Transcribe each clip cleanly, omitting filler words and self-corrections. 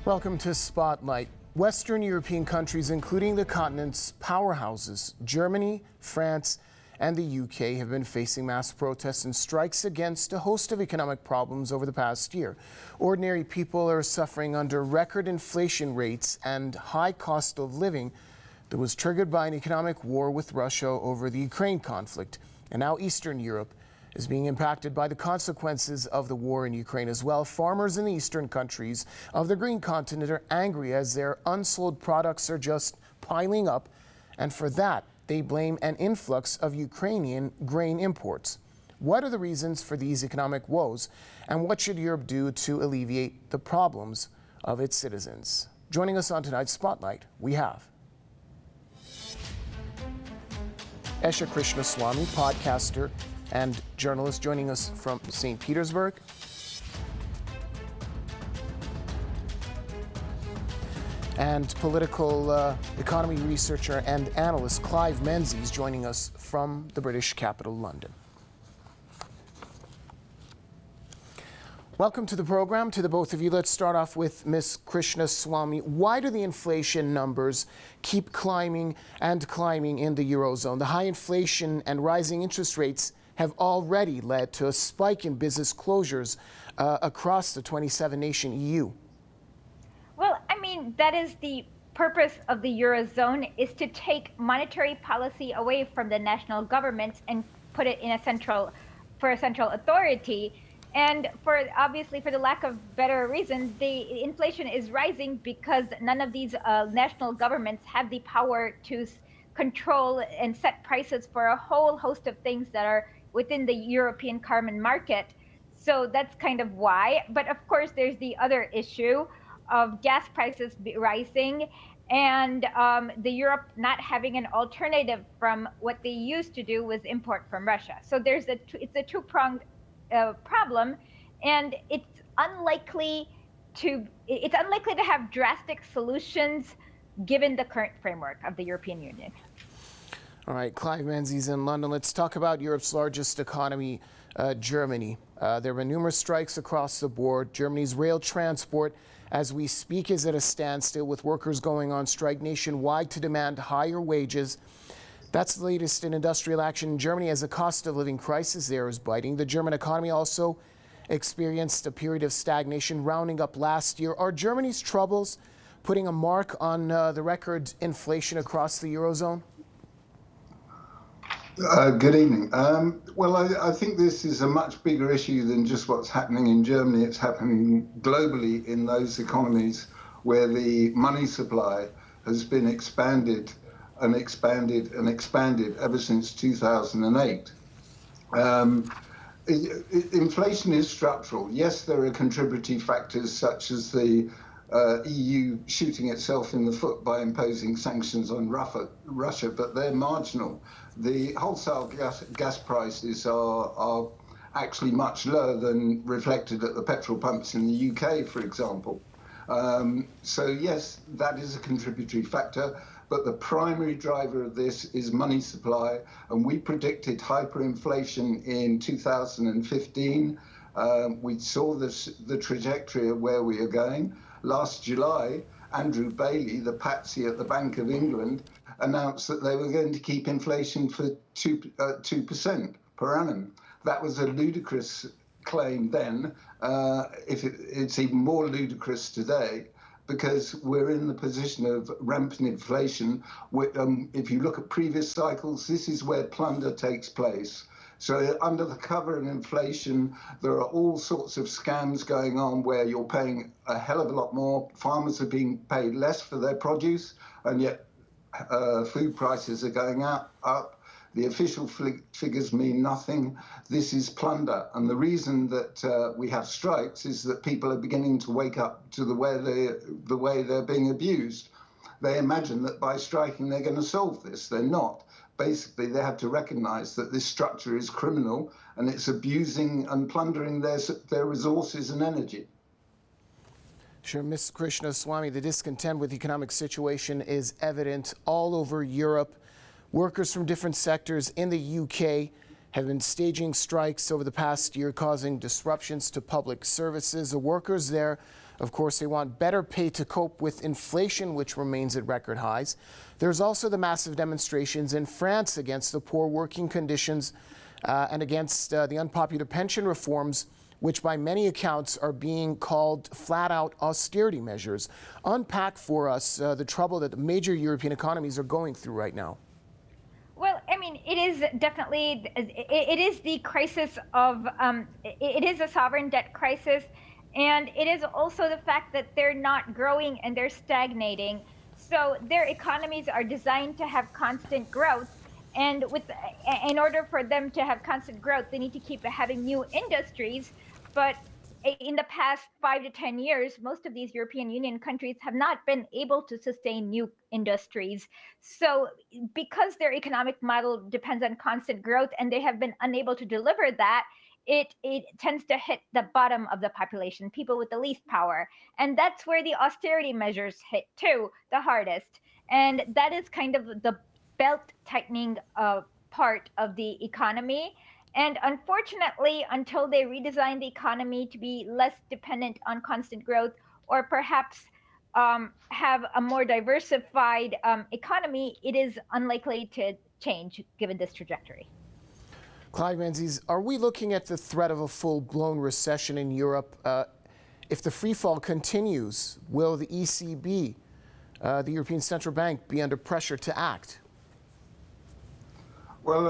Welcome to Spotlight. Western European countries, including the continent's powerhouses, Germany, France, and the UK, have been facing mass protests and strikes against a host of economic problems over the past year. Ordinary people are suffering under record inflation rates and high cost of living that was triggered by an economic war with Russia over the Ukraine conflict. And now Eastern Europe is being impacted by the consequences of the war in Ukraine as well. Farmers in the eastern countries of the green continent are angry as their unsold products are just piling up, and for that they blame an influx of Ukrainian grain imports. What are the reasons for these economic woes, and what should Europe do to alleviate the problems of its citizens? Joining us on tonight's Spotlight, we have Esha Krishnaswamy, podcaster and journalist, joining us from St. Petersburg. And political economy researcher and analyst Clive Menzies joining us from the British capital, London. Welcome to the program, to the both of you. Let's start off with Ms. Krishnaswamy. Why do the inflation numbers keep climbing and climbing in the Eurozone? The high inflation and rising interest rates have already led to a spike in business closures across the 27-nation EU. Well, I mean, that is the purpose of the Eurozone, is to take monetary policy away from the national governments and put it in a central authority. And obviously, for the lack of better reason, the inflation is rising because none of these national governments have the power to control and set prices for a whole host of things that are within the European carbon market. So that's kind of why. But of course, there's the other issue of gas prices rising and the Europe not having an alternative from what they used to do was import from Russia. So it's a two-pronged problem, and it's unlikely to have drastic solutions given the current framework of the European Union. All right, Clive Menzies in London. Let's talk about Europe's largest economy, Germany. There have been numerous strikes across the board. Germany's rail transport, as we speak, is at a standstill, with workers going on strike nationwide to demand higher wages. That's the latest in industrial action in Germany as the cost of living crisis there is biting. The German economy also experienced a period of stagnation, rounding up last year. Are Germany's troubles putting a mark on the record inflation across the Eurozone? Good evening. Well, I think this is a much bigger issue than just what's happening in Germany. It's happening globally in those economies where the money supply has been expanded and expanded and expanded ever since 2008. Inflation is structural. Yes, there are contributory factors such as the EU shooting itself in the foot by imposing sanctions on Russia, but they're marginal. The wholesale gas prices are actually much lower than reflected at the petrol pumps in the UK, for example. So yes, that is a contributory factor, but the primary driver of this is money supply, and we predicted hyperinflation in 2015. We saw the trajectory of where we are going. Last July, Andrew Bailey, the patsy at the Bank of England, announced that they were going to keep inflation for 2% per annum. That was a ludicrous claim then. It's even more ludicrous today, because we're in the position of rampant inflation. If you look at previous cycles, this is where plunder takes place. So under the cover of inflation, there are all sorts of scams going on where you're paying a hell of a lot more. Farmers are being paid less for their produce, and yet food prices are going up. The official figures mean nothing. This is plunder. And the reason that we have strikes is that people are beginning to wake up to the way they're being abused. They imagine that by striking they're going to solve this. They're not. Basically, they have to recognize that this structure is criminal and it's abusing and plundering their resources and energy. Sure, Ms. Krishnaswamy, the discontent with the economic situation is evident all over Europe. Workers from different sectors in the UK have been staging strikes over the past year, causing disruptions to public services. The workers there Of course, they want better pay to cope with inflation, which remains at record highs. There's also the massive demonstrations in France against the poor working conditions and against the unpopular pension reforms, which by many accounts are being called flat-out austerity measures. Unpack for us the trouble that the major European economies are going through right now. Well, I mean, it is definitely, it is the crisis of, it is a sovereign debt crisis, and it is also the fact that they're not growing and they're stagnating. So their economies are designed to have constant growth, and in order for them to have constant growth, they need to keep having new industries. But in the past 5 to 10 years, most of these European Union countries have not been able to sustain new industries. So, because their economic model depends on constant growth and they have been unable to deliver that, it tends to hit the bottom of the population, people with the least power. And that's where the austerity measures hit too, the hardest. And that is kind of the belt tightening part of the economy. And unfortunately, until they redesign the economy to be less dependent on constant growth, or perhaps have a more diversified economy, it is unlikely to change given this trajectory. Clive Menzies, are we looking at the threat of a full-blown recession in Europe? If the freefall continues, will the ECB, the European Central Bank, be under pressure to act? Well,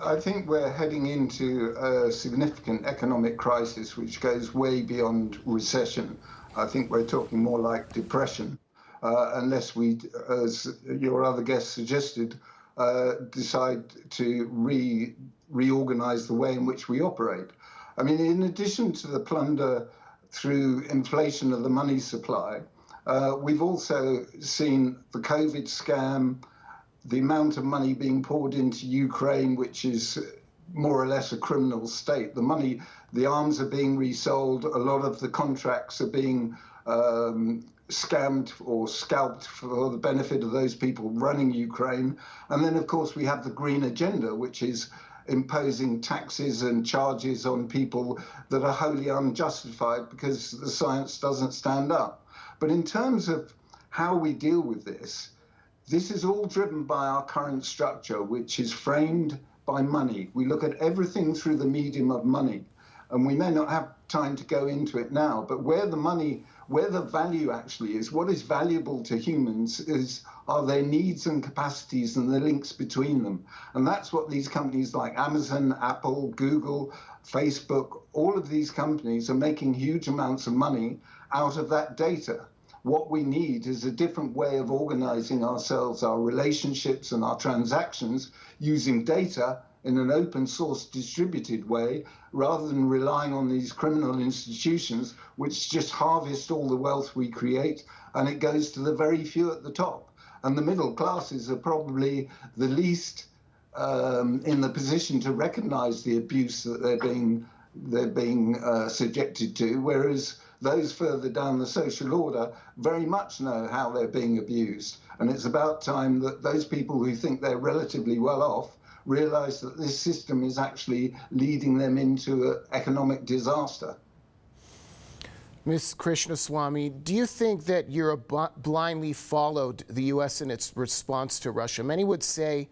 I think we're heading into a significant economic crisis which goes way beyond recession. I think we're talking more like depression, unless we, as your other guest suggested, decide to reorganize the way in which we operate. I mean, in addition to the plunder through inflation of the money supply, we've also seen the COVID scam, the amount of money being poured into Ukraine, which is more or less a criminal state. The arms are being resold. A lot of the contracts are being scammed or scalped for the benefit of those people running Ukraine. And then, of course, we have the green agenda, which is imposing taxes and charges on people that are wholly unjustified because the science doesn't stand up. But in terms of how we deal with this is all driven by our current structure, which is framed by money. We look at everything through the medium of money. And we may not have time to go into it now, but where the value actually is, what is valuable to humans are their needs and capacities and the links between them. And that's what these companies like Amazon, Apple, Google, Facebook, all of these companies are making huge amounts of money out of that data. What we need is a different way of organizing ourselves, our relationships and our transactions using data in an open source distributed way, rather than relying on these criminal institutions which just harvest all the wealth we create, and it goes to the very few at the top. And the middle classes are probably the least in the position to recognize the abuse that they're being subjected to, whereas those further down the social order very much know how they're being abused. And it's about time that those people who think they're relatively well off realize that this system is actually leading them into an economic disaster. Ms. Krishnaswamy, do you think that Europe blindly followed the U.S. in its response to Russia? Many would say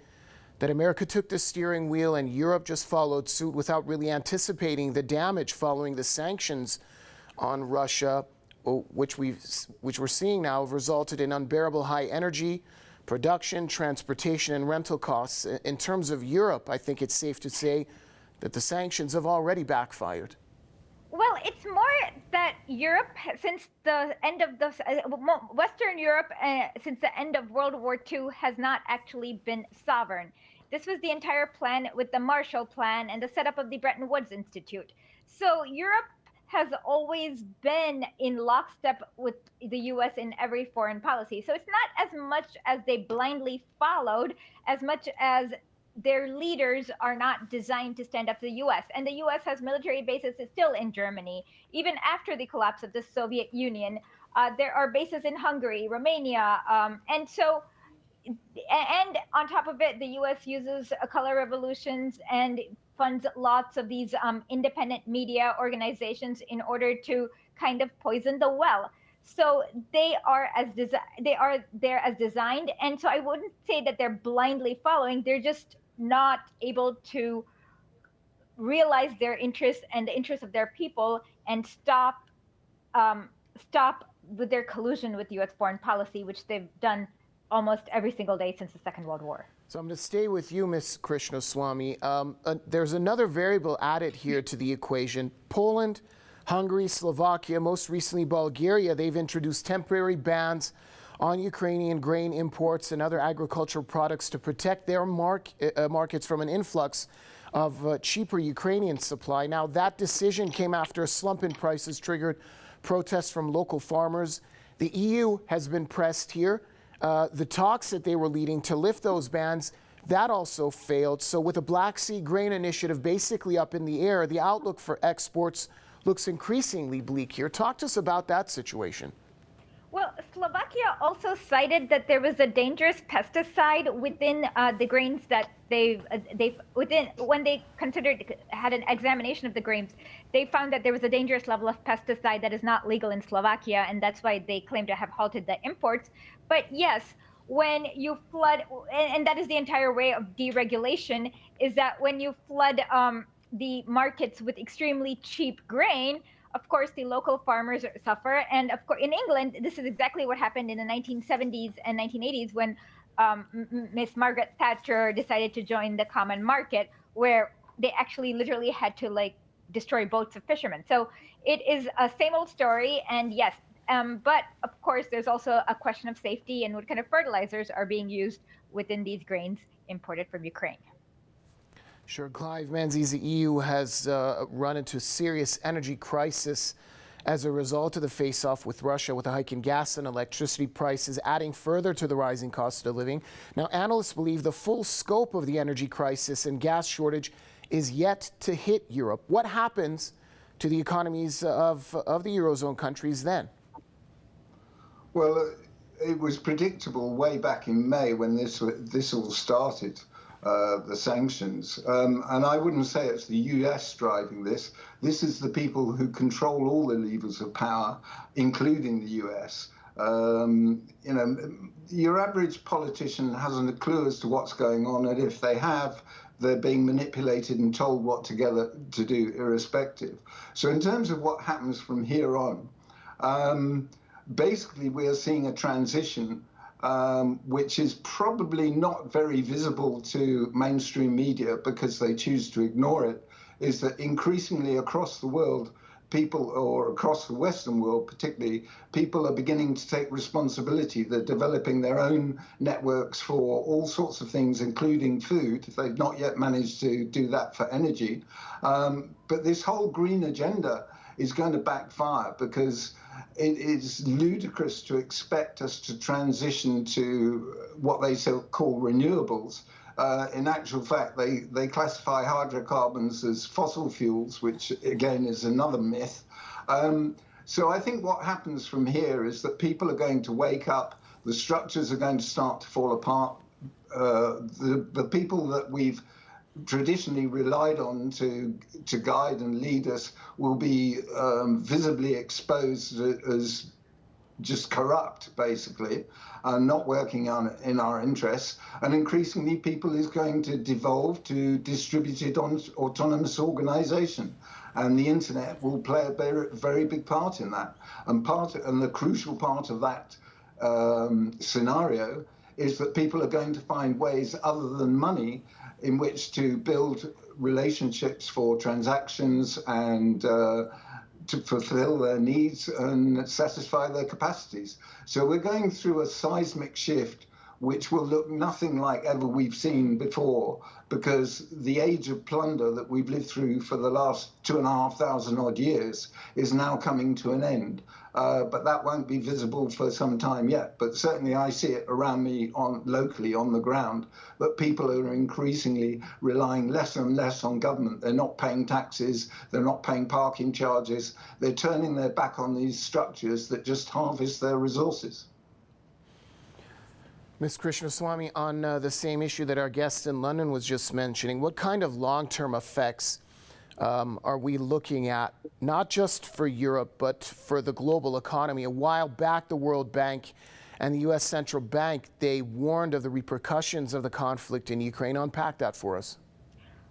that America took the steering wheel and Europe just followed suit without really anticipating the damage following the sanctions on Russia, which we're seeing now, have resulted in unbearable high energy, production, transportation, and rental costs. In terms of Europe, I think it's safe to say that the sanctions have already backfired. Well, it's more that Europe, since the end of the Western Europe, since the end of World War II, has not actually been sovereign. This was the entire plan with the Marshall Plan and the setup of the Bretton Woods Institute. So Europe has always been in lockstep with the US in every foreign policy. So it's not as much as they blindly followed, as much as their leaders are not designed to stand up to the US. And the US has military bases still in Germany. Even after the collapse of the Soviet Union, there are bases in Hungary, Romania. And on top of it, the US uses color revolutions and funds lots of these independent media organizations in order to kind of poison the well. So they are they are there as designed, and so I wouldn't say that they're blindly following. They're just not able to realize their interests and the interests of their people and um, stop with their collusion with U.S. foreign policy, which they've done almost every single day since the Second World War. So I'm going to stay with you, Ms. Krishnaswamy. There's another variable added here to the equation. Poland, Hungary, Slovakia, most recently Bulgaria, they've introduced temporary bans on Ukrainian grain imports and other agricultural products to protect their markets from an influx of cheaper Ukrainian supply. Now, that decision came after a slump in prices triggered protests from local farmers. The EU has been pressed here. The talks that they were leading to lift those bans, that also failed. So with the Black Sea Grain Initiative basically up in the air, the outlook for exports looks increasingly bleak here. Talk to us about that situation. Well, Slovakia also cited that there was a dangerous pesticide within the grains that when they had an examination of the grains, they found that there was a dangerous level of pesticide that is not legal in Slovakia, and that's why they claim to have halted the imports. But yes, when you flood, and that is the entire way of deregulation, is that when you flood the markets with extremely cheap grain, of course, the local farmers suffer. And of course, in England, this is exactly what happened in the 1970s and 1980s when Miss Margaret Thatcher decided to join the common market, where they actually literally had to destroy boats of fishermen. So it is a same old story. And yes, but of course, there's also a question of safety and what kind of fertilizers are being used within these grains imported from Ukraine. Sure. Clive Menzies, the EU has run into a serious energy crisis as a result of the face-off with Russia, with a hike in gas and electricity prices, adding further to the rising cost of living. Now, analysts believe the full scope of the energy crisis and gas shortage is yet to hit Europe. What happens to the economies of the Eurozone countries then? Well, it was predictable way back in May when this all started. The sanctions. And I wouldn't say it's the US driving this. This is the people who control all the levers of power, including the US. Your average politician hasn't a clue as to what's going on, and if they have, they're being manipulated and told what to do, irrespective. So in terms of what happens from here on, basically we are seeing a transition which is probably not very visible to mainstream media because they choose to ignore it, is that increasingly across the world, people, or across the Western world particularly, people are beginning to take responsibility. They're developing their own networks for all sorts of things, including food. They've not yet managed to do that for energy. But this whole green agenda is going to backfire because it is ludicrous to expect us to transition to what they call renewables. In actual fact, they classify hydrocarbons as fossil fuels, which again is another myth. So I think what happens from here is that people are going to wake up, the structures are going to start to fall apart. The people that we've traditionally relied on to guide and lead us will be visibly exposed as just corrupt, basically, and not working in our interests. And increasingly, people is going to devolve to distributed autonomous organization. And the internet will play a very big part in that. And the crucial part of that scenario is that people are going to find ways other than money in which to build relationships for transactions and to fulfill their needs and satisfy their capacities. So we're going through a seismic shift which will look nothing like ever we've seen before, because the age of plunder that we've lived through for the last 2,500 odd years is now coming to an end. But that won't be visible for some time yet. But certainly I see it around me locally on the ground, that people are increasingly relying less and less on government. They're not paying taxes, they're not paying parking charges, they're turning their back on these structures that just harvest their resources. Ms. Krishnaswamy, on the same issue that our guest in London was just mentioning, what kind of long-term effects are we looking at, not just for Europe, but for the global economy? A while back, the World Bank and the U.S. Central Bank, they warned of the repercussions of the conflict in Ukraine. Unpack that for us.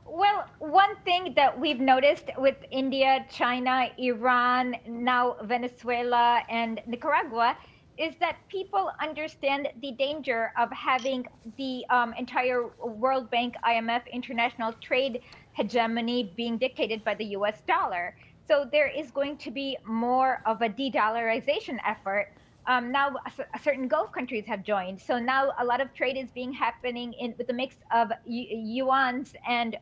Well, one thing that we've noticed with India, China, Iran, now Venezuela, and Nicaragua is that people understand the danger of having the entire World Bank, IMF, international trade hegemony being dictated by the US dollar. So there is going to be more of a de-dollarization effort. Now, certain Gulf countries have joined. So now a lot of trade is being happening in with a mix of yuans and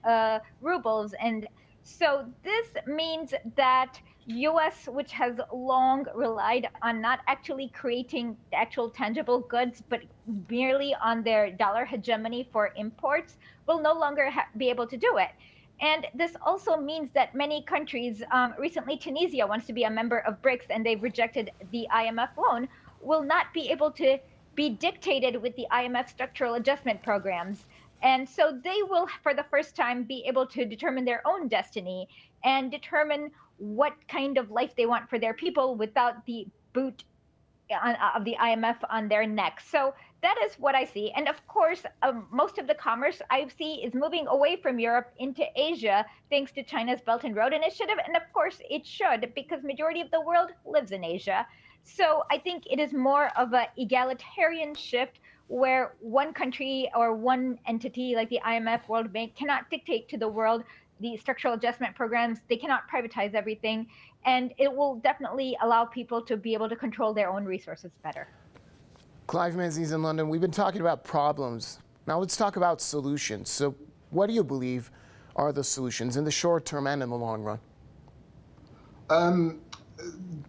rubles. And so this means that US, which has long relied on not actually creating the actual tangible goods, but merely on their dollar hegemony for imports, will no longer be able to do it. And this also means that many countries, recently Tunisia wants to be a member of BRICS and they've rejected the IMF loan, will not be able to be dictated with the IMF structural adjustment programs. And so they will, for the first time, be able to determine their own destiny and determine what kind of life they want for their people without the boot of the IMF on their neck. So that is what I see. And of course, most of the commerce I see is moving away from Europe into Asia, thanks to China's Belt and Road Initiative. And of course, it should, because majority of the world lives in Asia. So I think it is more of an egalitarian shift where one country or one entity like the IMF, World Bank cannot dictate to the world the structural adjustment programs. They cannot privatize everything. And it will definitely allow people to be able to control their own resources better. Clive Menzies in London. We've been talking about problems. Now let's talk about solutions. So what do you believe are the solutions in the short term and in the long run?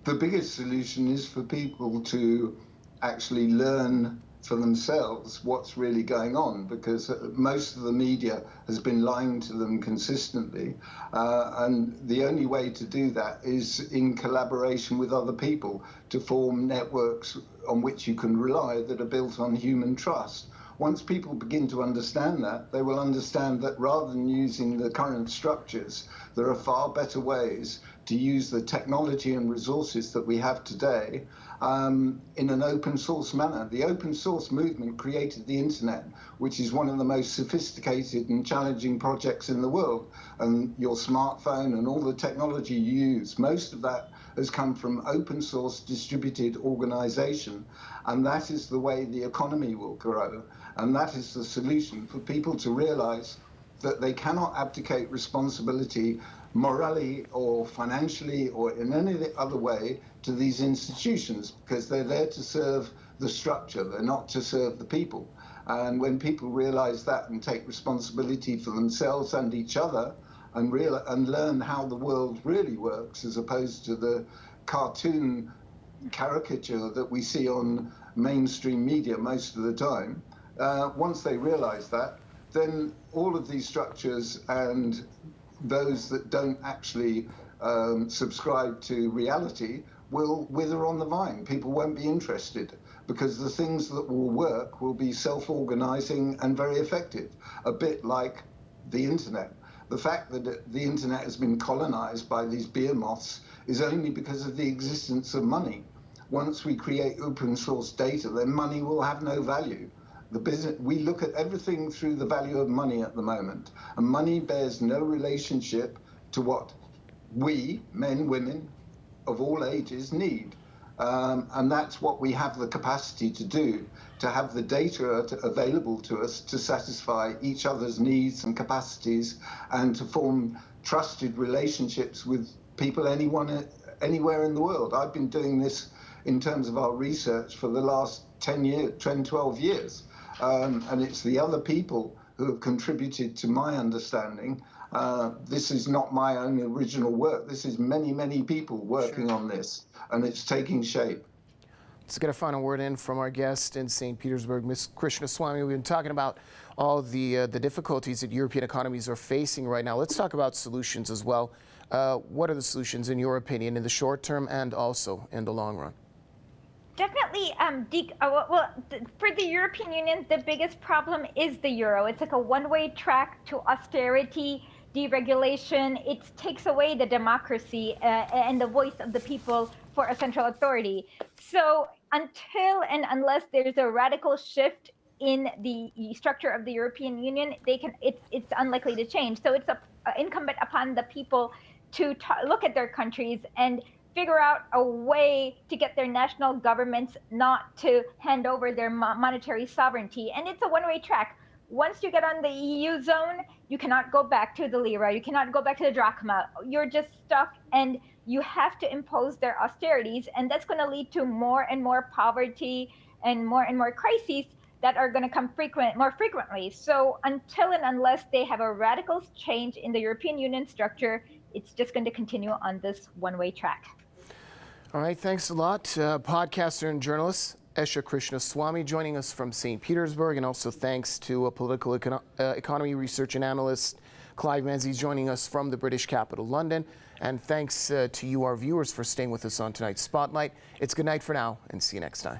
The biggest solution is for people to actually learn for themselves what's really going on, because most of the media has been lying to them consistently. And the only way to do that is in collaboration with other people to form networks on which you can rely that are built on human trust. Once people begin to understand that, they will understand that rather than using the current structures, there are far better ways to use the technology and resources that we have today in an open source manner. The open source movement created the internet, which is one of the most sophisticated and challenging projects in the world. And your smartphone and all the technology you use, most of that has come from open source distributed organization. And that is the way the economy will grow. And that is the solution for people to realize that they cannot abdicate responsibility morally or financially or in any other way to these institutions, because they're there to serve the structure, they're not to serve the people. And when people realize that and take responsibility for themselves and each other and learn how the world really works, as opposed to the cartoon caricature that we see on mainstream media most of the time, once they realize that, then all of these structures and those that don't actually subscribe to reality will wither on the vine. People won't be interested because the things that will work will be self-organizing and very effective, a bit like the internet. The fact that the internet has been colonized by these behemoths is only because of the existence of money. Once we create open source data, then money will have no value. We look at everything through the value of money at the moment, and money bears no relationship to what we, men, women, of all ages, need. And that's what we have the capacity to do, to have the data available to us to satisfy each other's needs and capacities and to form trusted relationships with people anywhere in the world. I've been doing this in terms of our research for the last 12 years. And it's the other people who have contributed to my understanding. This is not my own original work. This is many, many people working on this, and it's taking shape. Let's get a final word in from our guest in St. Petersburg, Ms. Krishnaswamy. We've been talking about all the difficulties that European economies are facing right now. Let's talk about solutions as well. What are the solutions, in your opinion, in the short term and also in the long run? Definitely, for the European Union, the biggest problem is the euro. It's like a one-way track to austerity, deregulation, it takes away the democracy and the voice of the people for a central authority. So until and unless there's a radical shift in the structure of the European Union, it's unlikely to change. So it's incumbent upon the people to look at their countries and figure out a way to get their national governments not to hand over their monetary sovereignty. And it's a one-way track. Once you get on the EU zone, you cannot go back to the lira, you cannot go back to the drachma. You're just stuck, and you have to impose their austerities, and that's going to lead to more and more poverty and more crises that are going to come more frequently. So until and unless they have a radical change in the European Union structure, it's just going to continue on this one-way track. All right, thanks a lot. Podcaster and journalist Esha Krishnaswamy joining us from St. Petersburg, and also thanks to political economy research and analyst Clive Menzies joining us from the British capital, London. And thanks to you, our viewers, for staying with us on tonight's Spotlight. It's good night for now, and see you next time.